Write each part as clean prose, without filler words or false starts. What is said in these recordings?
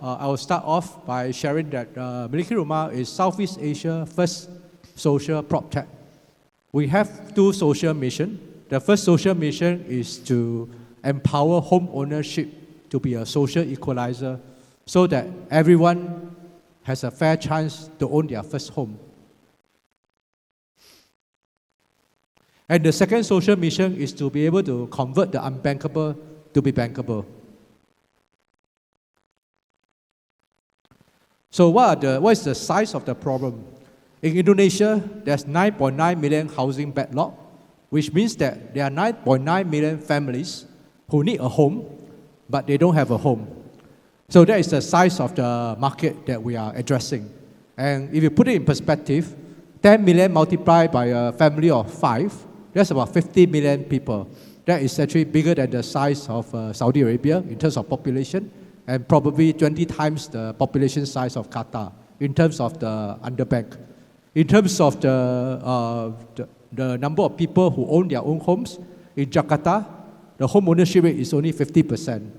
I will start off by sharing that Miliki Rumah is Southeast Asia's first social Proptech. We have two social missions. The first social mission is to empower home ownership to be a social equalizer so that everyone has a fair chance to own their first home. And the second social mission is to be able to convert the unbankable to be bankable. So what is the size of the problem? In Indonesia, there's 9.9 million housing backlog, which means that there are 9.9 million families who need a home, but they don't have a home. So that is the size of the market that we are addressing. And if you put it in perspective, 10 million multiplied by a family of 5, that's about 50 million people. That is actually bigger than the size of Saudi Arabia in terms of population, and probably 20 times the population size of Qatar in terms of the underbanked. In terms of the number of people who own their own homes, in Jakarta, the home ownership rate is only 50%.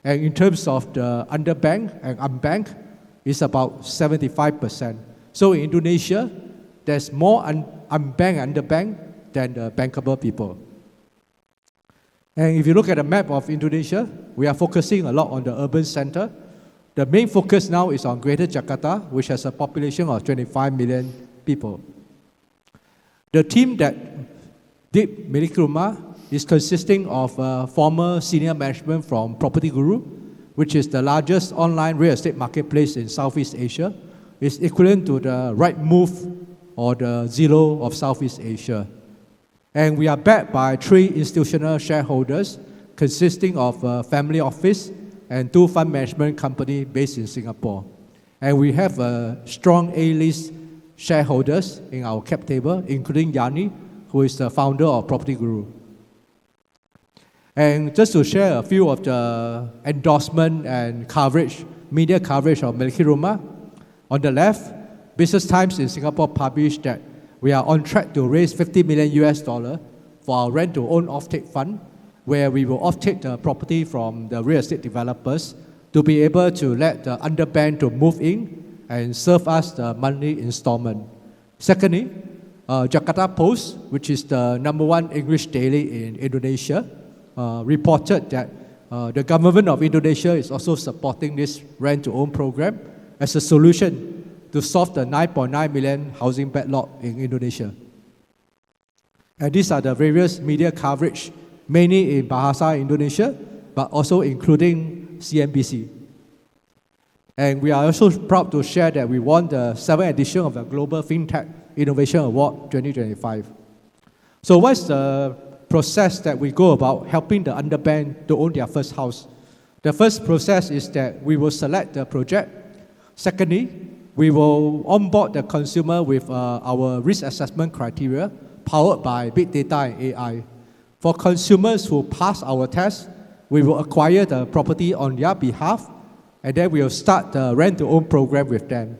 And in terms of the underbanked and unbanked, it's about 75%. So in Indonesia, there's more unbanked and underbanked than the bankable people. And if you look at the map of Indonesia, we are focusing a lot on the urban center. The main focus now is on Greater Jakarta, which has a population of 25 million people. The team that did Miliki Rumah is consisting of former senior management from Property Guru, which is the largest online real estate marketplace in Southeast Asia. It's equivalent to the Rightmove or the Zillow of Southeast Asia. And we are backed by 3 institutional shareholders consisting of a family office and 2 fund management companies based in Singapore. And we have strong A-list shareholders in our cap table, including Yani, who is the founder of Property Guru. And just to share a few of the endorsement and coverage, media coverage of Miliki Rumah, on the left, Business Times in Singapore published that we are on track to raise $50 million for our rent-to-own offtake fund, where we will offtake the property from the real estate developers to be able to let the underbanked to move in and serve us the monthly installment. Secondly, Jakarta Post, which is the #1 English daily in Indonesia, reported that the government of Indonesia is also supporting this rent-to-own program as a solution to solve the 9.9 million housing backlog in Indonesia. And these are the various media coverage, mainly in Bahasa Indonesia, but also including CNBC. And we are also proud to share that we won the 7th edition of the Global FinTech Innovation Award 2025. So what's the process that we go about helping the underbanked to own their first house? The first process is that we will select the project. Secondly, we will onboard the consumer with our risk assessment criteria powered by big data and AI. For consumers who pass our test, we will acquire the property on their behalf, and then we will start the rent-to-own program with them.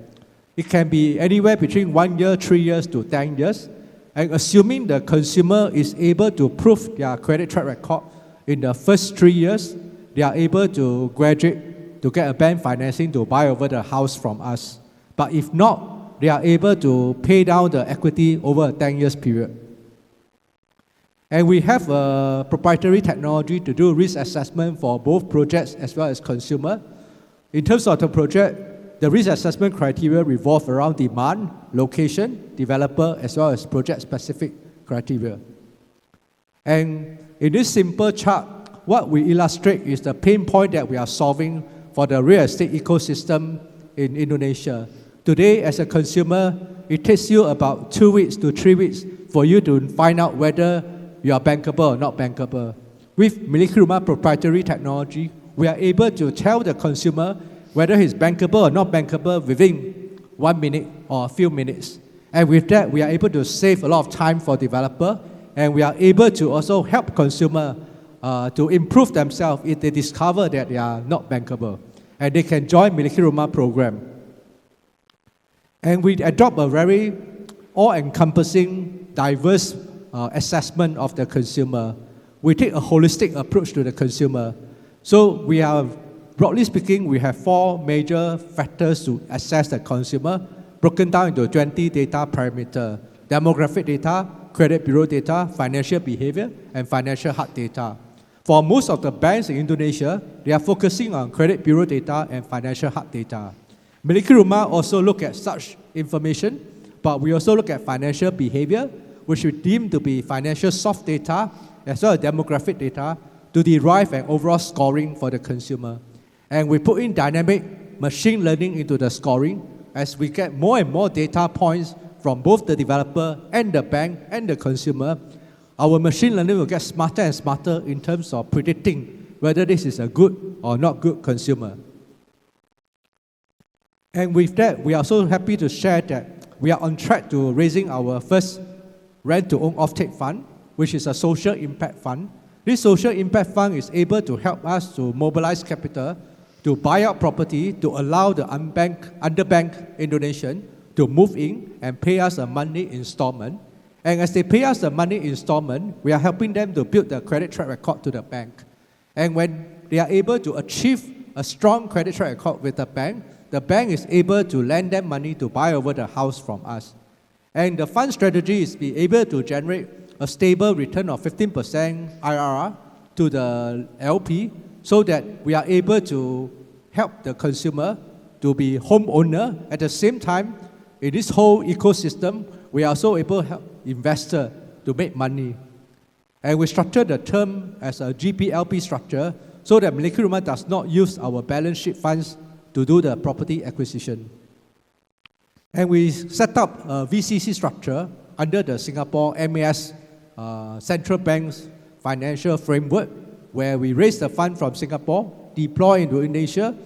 It can be anywhere between 1 year, 3 years to 10 years. And assuming the consumer is able to prove their credit track record in the first 3 years, they are able to graduate to get a bank financing to buy over the house from us. But if not, they are able to pay down the equity over a 10 years period. And we have a proprietary technology to do risk assessment for both projects as well as consumer. In terms of the project, the risk assessment criteria revolve around demand, location, developer, as well as project-specific criteria. And in this simple chart, what we illustrate is the pain point that we are solving for the real estate ecosystem in Indonesia. Today, as a consumer, it takes you about 2 weeks to 3 weeks for you to find out whether you are bankable or not bankable. With Miliki Rumah proprietary technology, we are able to tell the consumer whether he's bankable or not bankable within 1 minute or a few minutes. And with that, we are able to save a lot of time for developer, and we are able to also help consumer to improve themselves if they discover that they are not bankable. And they can join Miliki Rumah program. And we adopt a very all-encompassing, diverse assessment of the consumer. We take a holistic approach to the consumer. So we are broadly speaking, we have 4 major factors to assess the consumer, broken down into 20 data parameters: demographic data, credit bureau data, financial behavior, and financial hard data. For most of the banks in Indonesia, they are focusing on credit bureau data and financial hard data. Miliki Rumah also look at such information, but we also look at financial behavior, which we deem to be financial soft data, as well as demographic data, to derive an overall scoring for the consumer. And we put in dynamic machine learning into the scoring as we get more and more data points from both the developer and the bank and the consumer. Our machine learning will get smarter and smarter in terms of predicting whether this is a good or not good consumer. And with that, we are so happy to share that we are on track to raising our first rent-to-own offtake fund, which is a social impact fund. This social impact fund is able to help us to mobilize capital to buy out property to allow the underbanked Indonesian to move in and pay us a monthly installment. And as they pay us the money installment, we are helping them to build the credit track record to the bank. And when they are able to achieve a strong credit track record with the bank is able to lend them money to buy over the house from us. And the fund strategy is be able to generate a stable return of 15% IRR to the LP so that we are able to help the consumer to be homeowner. At the same time, in this whole ecosystem, we are also able to help investor to make money. And we structure the term as a GPLP structure so that Miliki Rumah does not use our balance sheet funds to do the property acquisition. And we set up a VCC structure under the Singapore MAS Central Bank's financial framework, where we raise the fund from Singapore, deploy into Indonesia,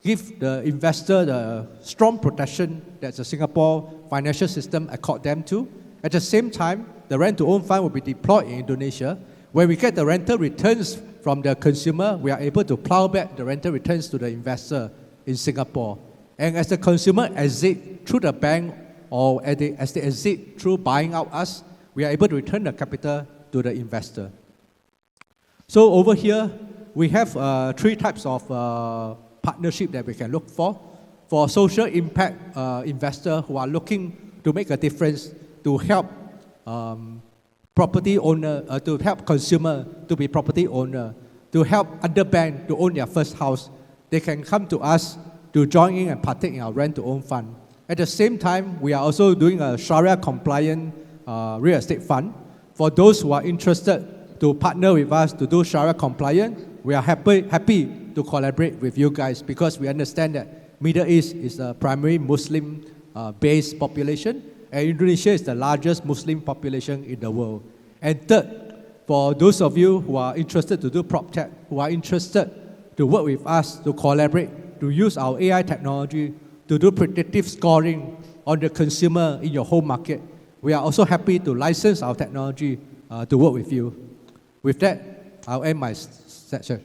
give the investor the strong protection that the Singapore financial system accord them to. At the same time, the rent-to-own fund will be deployed in Indonesia. When we get the rental returns from the consumer, we are able to plow back the rental returns to the investor in Singapore. And as the consumer exit through the bank or as they exit through buying out us, we are able to return the capital to the investor. So over here, we have 3 types of partnership that we can look for. For social impact investors who are looking to make a difference, to help property owner, to help consumer to be property owner, to help underbanked to own their first house, they can come to us to join in and partake in our rent-to-own fund. At the same time, we are also doing a Sharia-compliant real estate fund. For those who are interested to partner with us to do Sharia-compliant, we are happy to collaborate with you guys because we understand that Middle East is a primary Muslim-based population, and Indonesia is the largest Muslim population in the world. And third, for those of you who are interested to do Proptech, who are interested to work with us to collaborate, to use our AI technology to do predictive scoring on the consumer in your home market, we are also happy to license our technology to work with you. With that, I'll end my section.